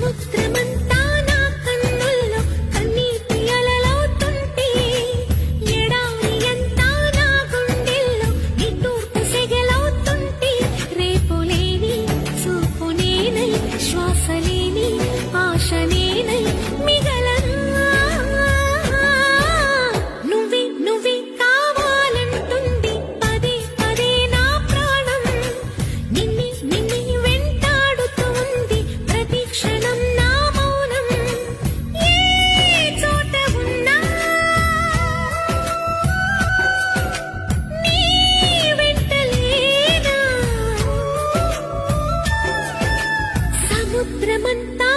సముద్రమంతా నా కన్నుల్లో కన్నీటి అలలవుతుంటే ఎడారి అంతా నా గుండెల్లో నిట్టూర్పు సెగలవుతుంటే రేపు లేని చూపు నేనై శ్వాస లేని ఆశ నేనై మిగలనా నువ్వే నువ్వే కావాలంటుంది పదే పదే నా ప్రాణం నిన్నే నిన్నే వెంటాడుతూ ఉంది ప్రతి క్షణం నా మౌనం ఏ చోట ఉన్నా నీ వెంట లేనా సముద్రమంతా